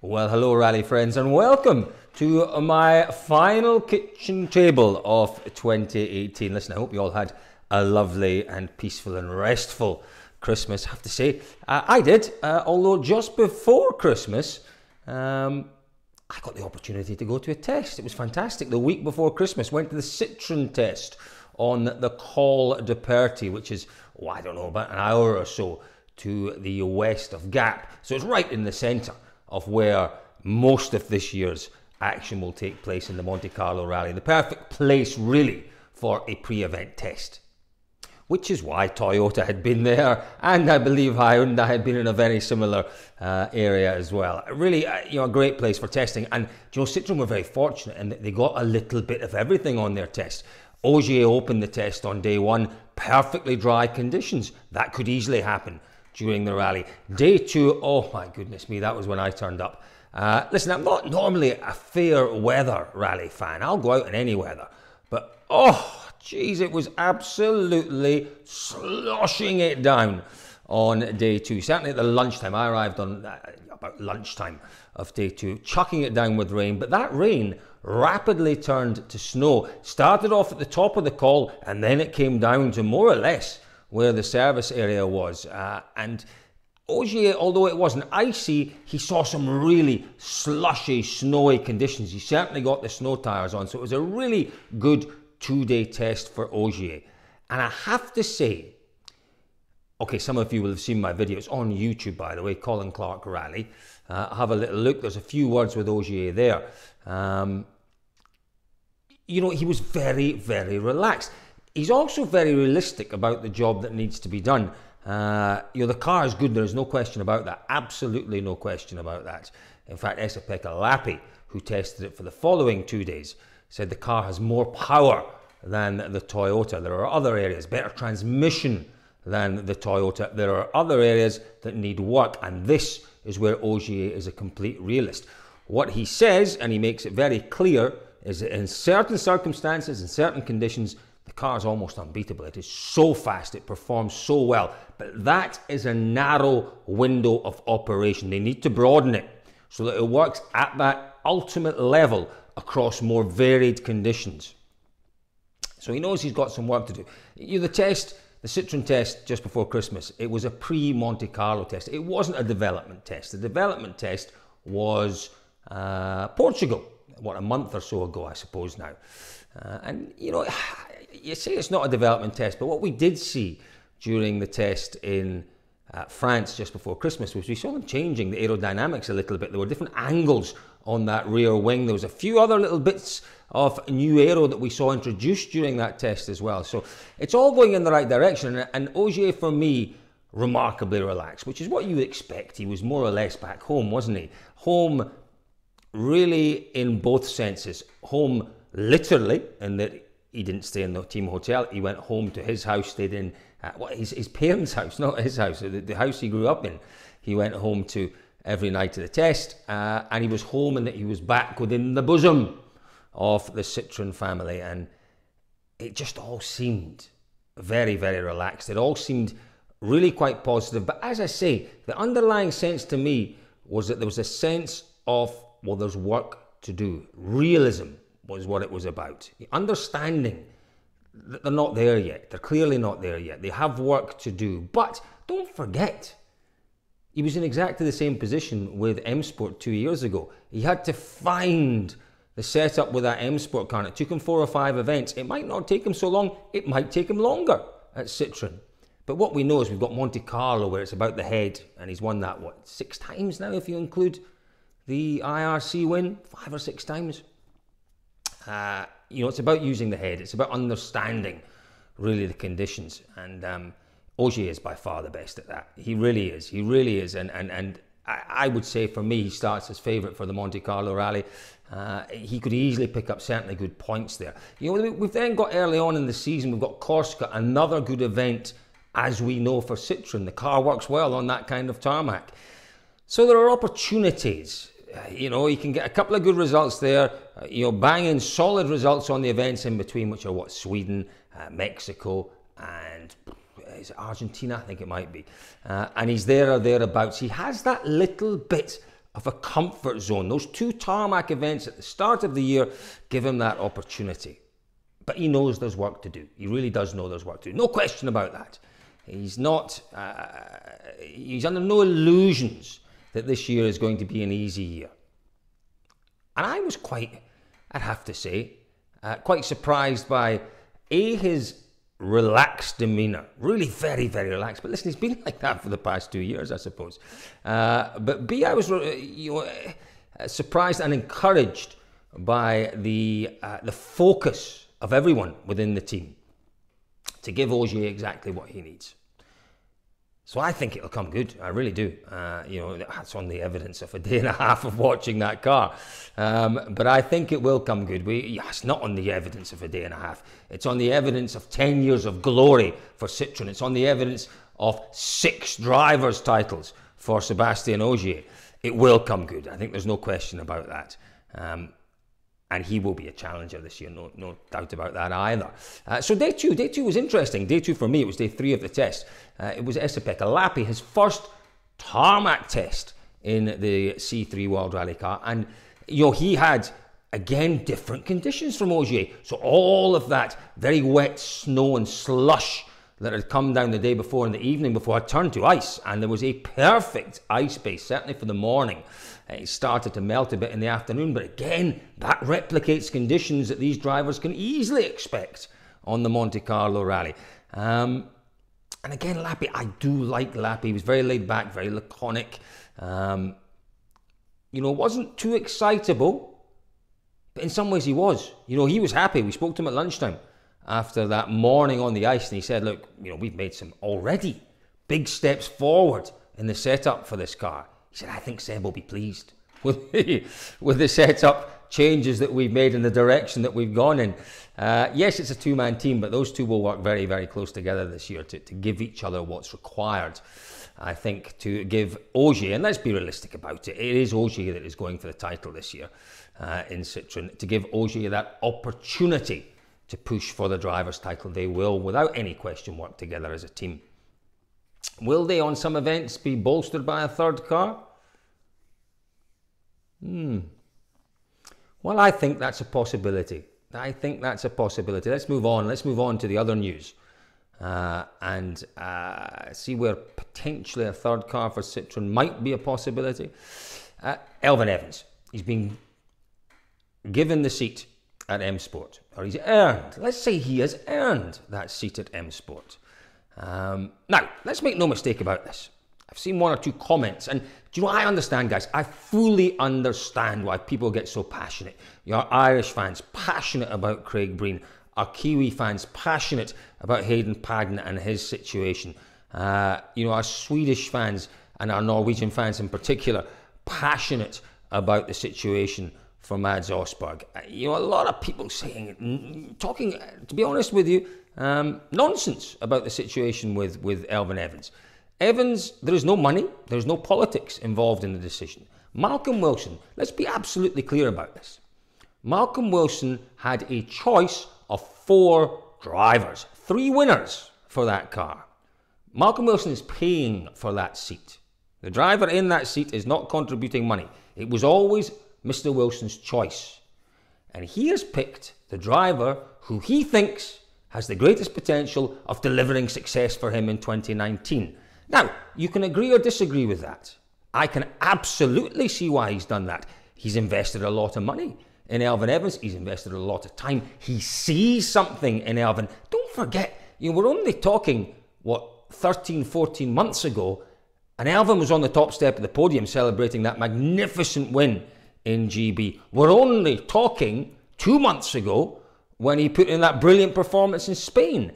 Well, hello rally friends and welcome to my final kitchen table of 2018. Listen, I hope you all had a lovely and peaceful and restful Christmas. I have to say, I did, although just before Christmas, I got the opportunity to go to a test. It was fantastic. The week before Christmas, went to the Citroen test on the Col de Perty, which is, I don't know, about an hour or so to the west of Gap. So it's right in the centre of where most of this year's action will take place in the Monte Carlo Rally. The perfect place, really, for a pre-event test. Which is why Toyota had been there, and I believe Hyundai had been in a very similar area as well. Really, a great place for testing. And Citroen were very fortunate in that they got a little bit of everything on their test. Ogier opened the test on day one, perfectly dry conditions. That could easily happen during the rally. Day two, oh my goodness me, that was when I turned up. Listen, I'm not normally a fair weather rally fan. I'll go out in any weather. But, geez, it was absolutely sloshing it down on day two. Certainly at the lunchtime. I arrived on about lunchtime of day two, chucking it down with rain. But that rain rapidly turned to snow. Started off at the top of the col, and then it came down to more or less where the service area was. And Ogier, although it wasn't icy, he saw some really slushy, snowy conditions. He certainly got the snow tyres on. So it was a really good two-day test for Ogier. And I have to say, okay, some of you will have seen my videos on YouTube, by the way, Colin Clark Rally. Have a little look. There's a few words with Ogier there. He was very, very relaxed. He's also very realistic about the job that needs to be done. The car is good, there's no question about that. Absolutely no question about that. In fact, Esa-Pekka Lappi, who tested it for the following 2 days, said the car has more power than the Toyota. There are other areas, better transmission than the Toyota. There are other areas that need work, and this is where Ogier is a complete realist. What he says, and he makes it very clear, is that in certain circumstances, in certain conditions, the car is almost unbeatable. It is so fast, it performs so well. But that is a narrow window of operation. They need to broaden it so that it works at that ultimate level across more varied conditions. So he knows he's got some work to do. The Citroen test just before Christmas, it was a pre-Monte Carlo test. It wasn't a development test. The development test was Portugal, a month or so ago, I suppose now. You say it's not a development test, but what we did see during the test in France just before Christmas was we saw them changing the aerodynamics a little bit. There were different angles on that rear wing. There was a few other little bits of new aero that we saw introduced during that test as well. So it's all going in the right direction. And Ogier, for me, remarkably relaxed, which is what you would expect. He was more or less back home, wasn't he? Home really in both senses. Home literally, in that he didn't stay in the team hotel. He went home to his house, stayed in his parents' house, not his house, the house he grew up in. He went home to every night of the test, and he was home and that he was back within the bosom of the Citroen family. And it just all seemed very, very relaxed. It all seemed really quite positive. But as I say, the underlying sense to me was that there was a sense of, there's work to do. Realism was what it was about. The understanding that they're not there yet. They're clearly not there yet. They have work to do. But don't forget, he was in exactly the same position with M Sport 2 years ago. He had to find the setup with that M Sport car. It took him 4 or 5 events. It might not take him so long. It might take him longer at Citroen. But what we know is we've got Monte Carlo, where it's about the head, and he's won that, 6 times now if you include the IRC win? 5 or 6 times. It's about using the head. It's about understanding, really, the conditions. And Ogier is by far the best at that. He really is. He really is. And I would say, for me, he starts as favourite for the Monte Carlo Rally. He could easily pick up certainly good points there. We've then got early on in the season, we've got Corsica, another good event, as we know, for Citroen. The car works well on that kind of tarmac. So there are opportunities. You can get a couple of good results there, banging solid results on the events in between, which are Sweden, Mexico, and is it Argentina? I think it might be. And he's there or thereabouts. He has that little bit of a comfort zone. Those 2 tarmac events at the start of the year give him that opportunity. But he knows there's work to do. He really does know there's work to do. No question about that. He's under no illusions that this year is going to be an easy year. And I was quite, I'd have to say, quite surprised by his relaxed demeanour. Really very, very relaxed. But listen, he's been like that for the past 2 years, I suppose. But B, I was surprised and encouraged by the focus of everyone within the team to give Ogier exactly what he needs. So I think it'll come good. I really do. That's on the evidence of a day and a half of watching that car. But I think it will come good. It's not on the evidence of a day and a half. It's on the evidence of 10 years of glory for Citroen. It's on the evidence of 6 drivers' titles for Sébastien Ogier. It will come good. I think there's no question about that. And he will be a challenger this year, no doubt about that either. So day two was interesting. Day 2 for me, it was day 3 of the test. It was Esa-Pekka Lappi, his first tarmac test in the C3 World Rally car. And, he had, again, different conditions from Ogier. So all of that very wet snow and slush that had come down the day before and the evening before had turned to ice. And there was a perfect ice base, certainly for the morning. It started to melt a bit in the afternoon, but again, that replicates conditions that these drivers can easily expect on the Monte Carlo Rally. And again, Lappi, I do like Lappi. He was very laid back, very laconic. Wasn't too excitable, but in some ways he was. He was happy. We spoke to him at lunchtime after that morning on the ice, and he said, look, we've made some already big steps forward in the setup for this car. He said, I think Seb will be pleased with the setup changes that we've made in the direction that we've gone in. Yes, it's a 2-man team, but those two will work very, very close together this year to give each other what's required, I think, to give Ogier, and let's be realistic about it, it is Ogier that is going for the title this year in Citroen, to give Ogier that opportunity to push for the driver's title. They will, without any question, work together as a team. Will they, on some events, be bolstered by a third car? Well, I think that's a possibility. Let's move on. Let's move on to the other news and see where potentially a third car for Citroen might be a possibility. Elvin Evans. He's been given the seat at M Sport, or he's earned. Let's say he has earned that seat at M Sport. Now, let's make no mistake about this. I've seen 1 or 2 comments, and do you know, I understand, guys. I fully understand why people get so passionate. Your Irish fans passionate about Craig Breen, our Kiwi fans passionate about Hayden Paddon and his situation. Our Swedish fans and our Norwegian fans in particular passionate about the situation for Mads Osberg. A lot of people talking, to be honest with you, nonsense about the situation with Elvin Evans. Evans, there is no money, there's no politics involved in the decision. Malcolm Wilson, let's be absolutely clear about this. Malcolm Wilson had a choice of 4 drivers, 3 winners for that car. Malcolm Wilson is paying for that seat. The driver in that seat is not contributing money. It was always Mr. Wilson's choice. And he has picked the driver who he thinks has the greatest potential of delivering success for him in 2019. Now, you can agree or disagree with that. I can absolutely see why he's done that. He's invested a lot of money in Elvin Evans. He's invested a lot of time. He sees something in Elvin. Don't forget, we're only talking, 13, 14 months ago, and Elvin was on the top step of the podium celebrating that magnificent win in GB. We're only talking 2 months ago when he put in that brilliant performance in Spain.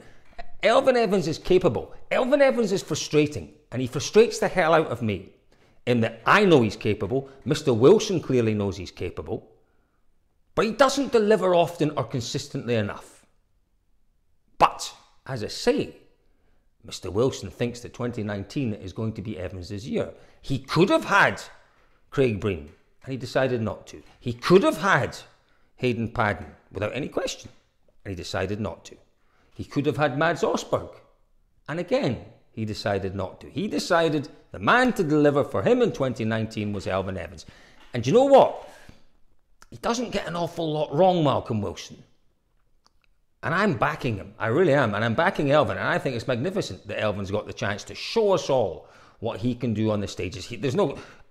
Elvin Evans is capable. Elvin Evans is frustrating, and he frustrates the hell out of me in that I know he's capable. Mr. Wilson clearly knows he's capable, but he doesn't deliver often or consistently enough. But, as I say, Mr. Wilson thinks that 2019 is going to be Evans' year. He could have had Craig Breen, and he decided not to. He could have had Hayden Paddon, without any question, and he decided not to. He could have had Mads Osberg, and again, he decided not to. He decided the man to deliver for him in 2019 was Elvin Evans. And you know what? He doesn't get an awful lot wrong, Malcolm Wilson. And I'm backing him. I really am. And I'm backing Elvin. And I think it's magnificent that Elvin's got the chance to show us all what he can do on the stages. There's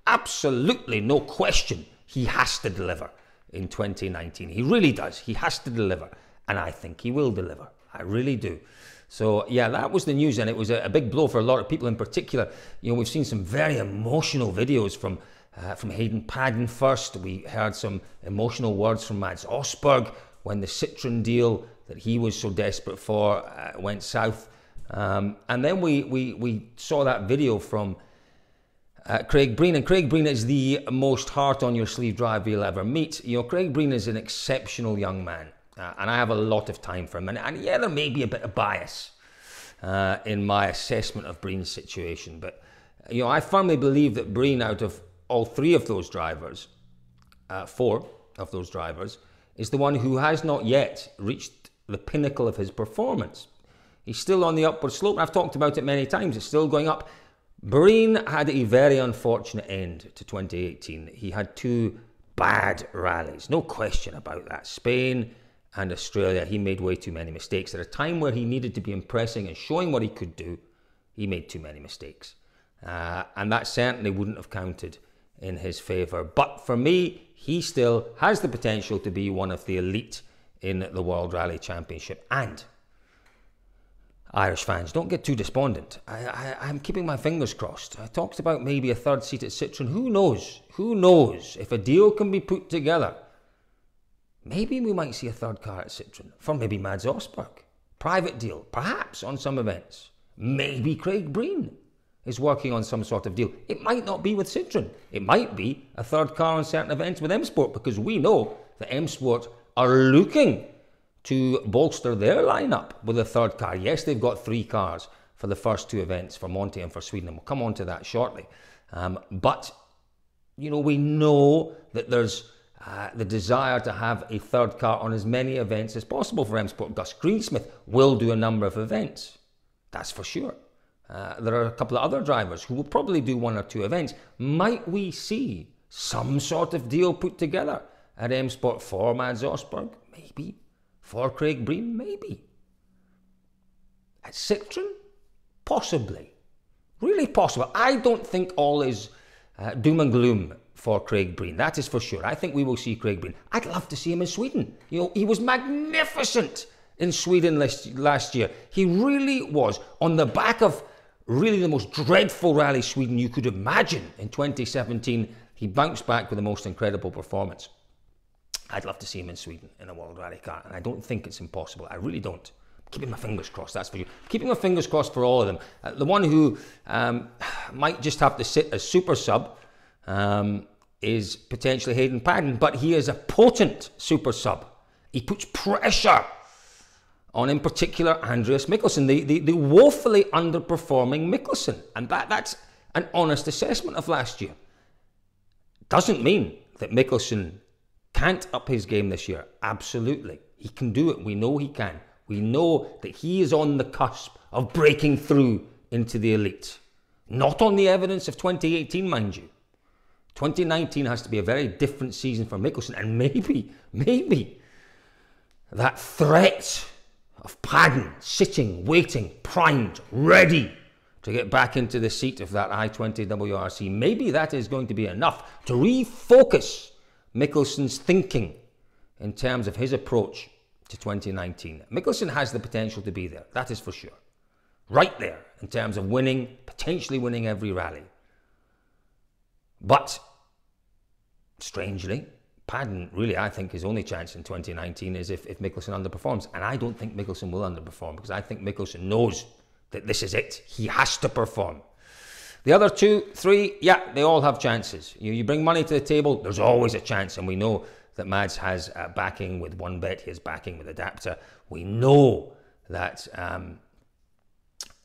absolutely no question he has to deliver in 2019. He really does. He has to deliver. And I think he will deliver. I really do. So, yeah, that was the news. And it was a big blow for a lot of people in particular. You know, we've seen some very emotional videos from Hayden Paddon first. We heard some emotional words from Mads Osberg when the Citroen deal that he was so desperate for went south. And then we saw that video from Craig Breen. And Craig Breen is the most heart-on-your-sleeve driver you'll ever meet. You know, Craig Breen is an exceptional young man. And I have a lot of time for him. And yeah, there may be a bit of bias in my assessment of Breen's situation. But, you know, I firmly believe that Breen, out of all three of those drivers, four of those drivers, is the one who has not yet reached the pinnacle of his performance. He's still on the upward slope. I've talked about it many times. It's still going up. Breen had a very unfortunate end to 2018. He had two bad rallies. No question about that. Spain and Australia, he made way too many mistakes. At a time where he needed to be impressing and showing what he could do, he made too many mistakes. And that certainly wouldn't have counted in his favour. But for me, he still has the potential to be one of the elite in the World Rally Championship. And Irish fans, don't get too despondent. I'm keeping my fingers crossed. I talked about maybe a third seat at Citroen. Who knows? Who knows? If a deal can be put together, maybe we might see a third car at Citroen for maybe Mads Osberg. Private deal, perhaps, on some events. Maybe Craig Breen is working on some sort of deal. It might not be with Citroen. It might be a third car on certain events with M Sport, because we know that M Sport are looking to bolster their lineup with a third car. Yes, they've got three cars for the first two events, for Monte and for Sweden, and we'll come on to that shortly. But, you know, we know that there's the desire to have a third car on as many events as possible for M Sport. Gus Greensmith will do a number of events. That's for sure. There are a couple of other drivers who will probably do one or two events. Might we see some sort of deal put together at M Sport for Mads Osberg? Maybe. For Craig Breen? Maybe. At Citroen? Possibly. Really possible. I don't think all is doom and gloom for Craig Breen. That is for sure. I think we will see Craig Breen. I'd love to see him in Sweden. You know, he was magnificent in Sweden last year. He really was. On the back of really the most dreadful Rally Sweden you could imagine in 2017, he bounced back with the most incredible performance. I'd love to see him in Sweden in a World Rally car, and I don't think it's impossible. I really don't. I'm keeping my fingers crossed, that's for you. Keeping my fingers crossed for all of them. The one who might just have to sit as super sub is potentially Hayden Paddon, but he is a potent super sub. He puts pressure on, in particular, Andreas Mikkelsen, the woefully underperforming Mikkelsen. And that's an honest assessment of last year. Doesn't mean that Mikkelsen can't up his game this year. Absolutely. He can do it. We know he can. We know that he is on the cusp of breaking through into the elite. Not on the evidence of 2018, mind you. 2019 has to be a very different season for Mikkelsen, and maybe that threat of Paddon sitting, waiting, primed, ready to get back into the seat of that I-20 WRC, maybe that is going to be enough to refocus Mikkelsen's thinking in terms of his approach to 2019. Mikkelsen has the potential to be there, that is for sure. Right there in terms of winning, potentially winning every rally. But, strangely, Paddon, really, I think his only chance in 2019 is if Mikkelsen underperforms. And I don't think Mikkelsen will underperform, because I think Mikkelsen knows that this is it. He has to perform. The other two, three, yeah, they all have chances. You bring money to the table, there's always a chance. And we know that Mads has backing with one bet. He has backing with Adapter. We know that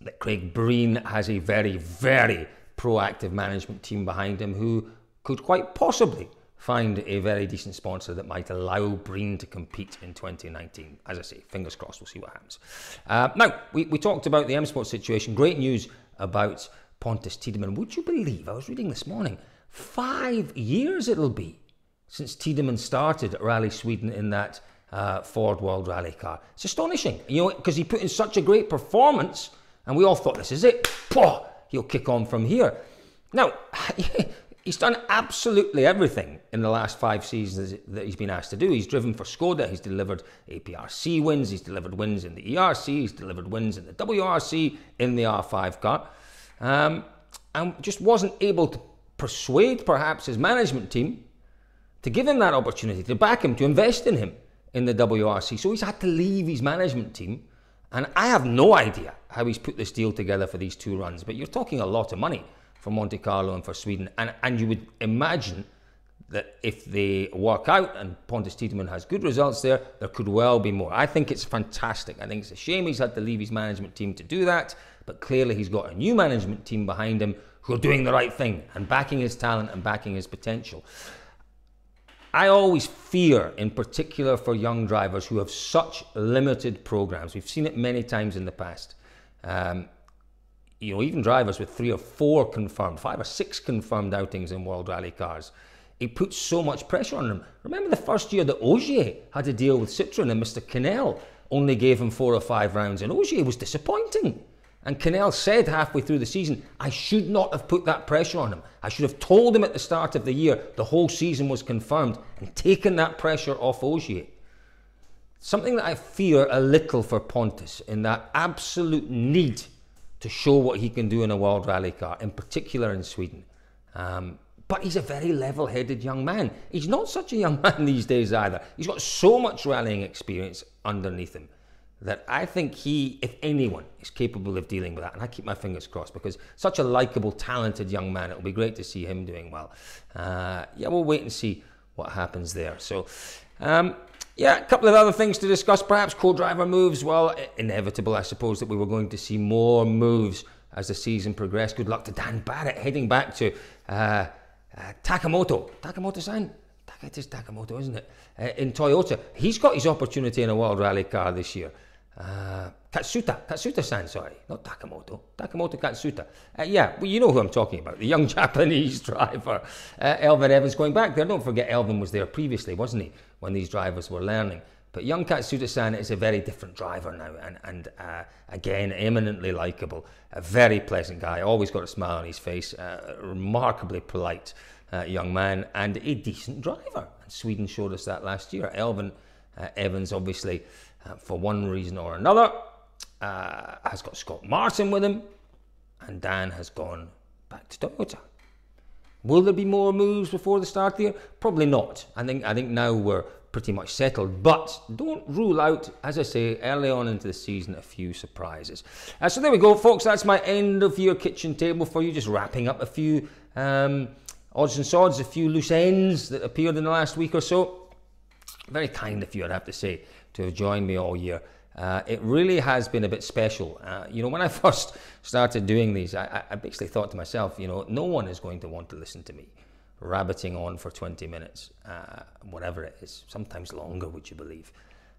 that Craig Breen has a very, very proactive management team behind him who could quite possibly find a very decent sponsor that might allow Breen to compete in 2019. As I say, fingers crossed, we'll see what happens. Now, we talked about the M Sport situation. Great news about Pontus Tiedemann. Would you believe, I was reading this morning, 5 years it'll be since Tiedemann started at Rally Sweden in that Ford World Rally car. It's astonishing, you know, because he put in such a great performance and we all thought, this is it. Pwah, he'll kick on from here. Now, he's done absolutely everything in the last 5 seasons that he's been asked to do. He's driven for Skoda, he's delivered APRC wins, he's delivered wins in the ERC, he's delivered wins in the WRC, in the R5 car, and just wasn't able to persuade perhaps his management team to give him that opportunity, to back him, to invest in him in the WRC. So he's had to leave his management team, and I have no idea how he's put this deal together for these 2 runs, but you're talking a lot of money for Monte Carlo and for Sweden, and you would imagine that if they work out and Pontus Tiedemann has good results there could well be more. I think it's fantastic. I think it's a shame he's had to leave his management team to do that, but clearly he's got a new management team behind him who are doing the right thing and backing his talent and backing his potential. I always fear, in particular for young drivers who have such limited programs. We've seen it many times in the past. You know, even drivers with 3 or 4 confirmed, 5 or 6 confirmed outings in World Rally cars, it puts so much pressure on them. Remember the first year that Ogier had to deal with Citroen and Mr. Cannell only gave him 4 or 5 rounds, and Ogier was disappointing. And Cannell said halfway through the season, I should not have put that pressure on him. I should have told him at the start of the year the whole season was confirmed and taken that pressure off Ogier. Something that I fear a little for Pontus, in that absolute need to show what he can do in a World Rally car, in particular in Sweden. But he's a very level-headed young man. He's not such a young man these days either. He's got so much rallying experience underneath him that I think he, if anyone, is capable of dealing with that. And I keep my fingers crossed, because such a likeable, talented young man, it'll be great to see him doing well. Yeah, we'll wait and see what happens there. So, yeah, a couple of other things to discuss, perhaps co-driver moves. Well, inevitable, I suppose, that we were going to see more moves as the season progressed. Good luck to Dan Barrett, heading back to Takamoto. Takamoto-san? It is Takamoto, isn't it? In Toyota. He's got his opportunity in a World Rally car this year. Katsuta-san, sorry, not Takamoto. Katsuta. Yeah, well, you know who I'm talking about, the young Japanese driver. Elvin Evans going back there. Don't forget, Elvin was there previously, wasn't he, when these drivers were learning. But young Katsuta-san is a very different driver now, and again, eminently likeable. A very pleasant guy, always got a smile on his face, remarkably polite young man, and a decent driver. And Sweden showed us that last year. Elvin Evans, obviously, for one reason or another, has got Scott Martin with him, and Dan has gone back to Toyota. Will there be more moves before the start of the year? Probably not. I think now we're pretty much settled, but don't rule out, as I say, early on into the season, a few surprises. So there we go, folks. That's my end of year kitchen table for you, just wrapping up a few odds and sods, a few loose ends that appeared in the last week or so. Very kind of you, I'd have to say, to have joined me all year. It really has been a bit special. You know, when I first started doing these, I basically thought to myself, you know, no one is going to want to listen to me rabbiting on for 20 minutes, whatever it is, sometimes longer, would you believe?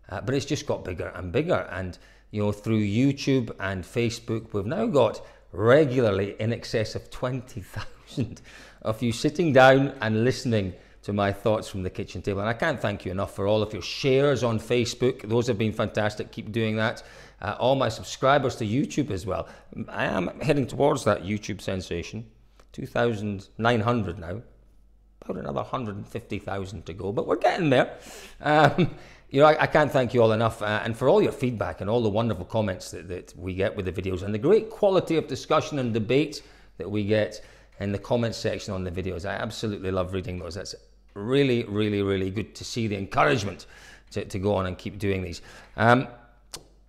But it's just got bigger and bigger. And, you know, through YouTube and Facebook, we've now got regularly in excess of 20,000 of you sitting down and listening to my thoughts from the kitchen table. And I can't thank you enough for all of your shares on Facebook. Those have been fantastic. Keep doing that. All my subscribers to YouTube as well. I am heading towards that YouTube sensation. 2,900 now. About another 150,000 to go, but we're getting there. You know, I can't thank you all enough, and for all your feedback and all the wonderful comments that we get with the videos, and the great quality of discussion and debate that we get in the comments section on the videos. I absolutely love reading those. That's really, really, really good to see the encouragement to go on and keep doing these.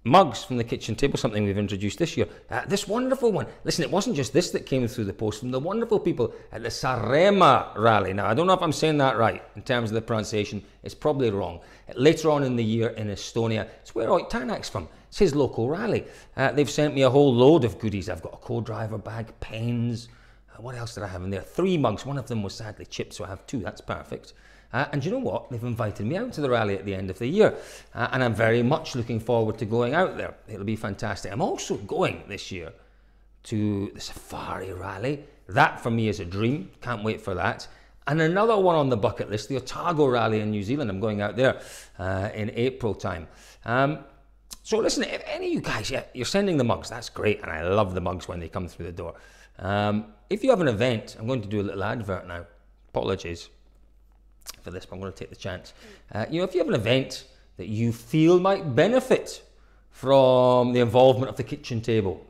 Mugs from the kitchen table, something we've introduced this year. This wonderful one. Listen, it wasn't just this that came through the post, from the wonderful people at the Saaremaa Rally. Now, I don't know if I'm saying that right in terms of the pronunciation. It's probably wrong. Later on in the year in Estonia, it's where Oit Tanak's from. It's his local rally. They've sent me a whole load of goodies. I've got a co-driver bag, pens. What else did I have in there? 3 mugs. One of them was sadly chipped, so I have 2. That's perfect. And you know what? They've invited me out to the rally at the end of the year. And I'm very much looking forward to going out there. It'll be fantastic. I'm also going this year to the Safari Rally. That for me is a dream. Can't wait for that. And another one on the bucket list, the Otago Rally in New Zealand. I'm going out there in April time. So listen, if any of you guys, you're sending the mugs, that's great. And I love the mugs when they come through the door. If you have an event, I'm going to do a little advert now. Apologies for this, but I'm going to take the chance. If you have an event that you feel might benefit from the involvement of the kitchen table,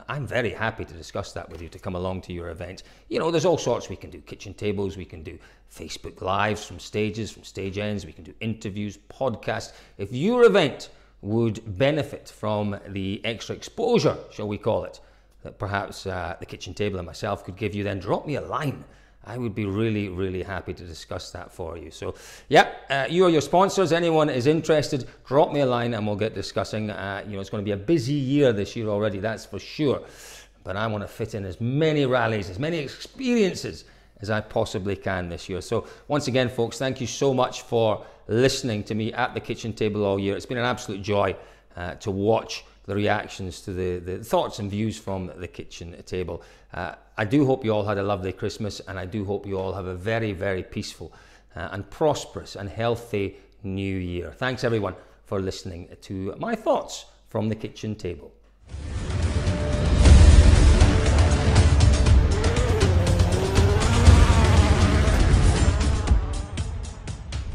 I'm very happy to discuss that with you, to come along to your event. There's all sorts we can do. Kitchen tables, we can do Facebook Lives from stages, from stage ends, we can do interviews, podcasts. If your event would benefit from the extra exposure, shall we call it, that perhaps the kitchen table and myself could give you, then drop me a line. I would be really, really happy to discuss that for you. So, you are your sponsors. Anyone is interested, drop me a line and we'll get discussing. It's going to be a busy year this year already, that's for sure. But I want to fit in as many rallies, as many experiences as I possibly can this year. So, once again, folks, thank you so much for listening to me at the kitchen table all year. It's been an absolute joy to watch the reactions to the thoughts and views from the kitchen table. I do hope you all had a lovely Christmas, and I do hope you all have a very, very peaceful and prosperous and healthy new year. Thanks everyone for listening to my thoughts from the kitchen table.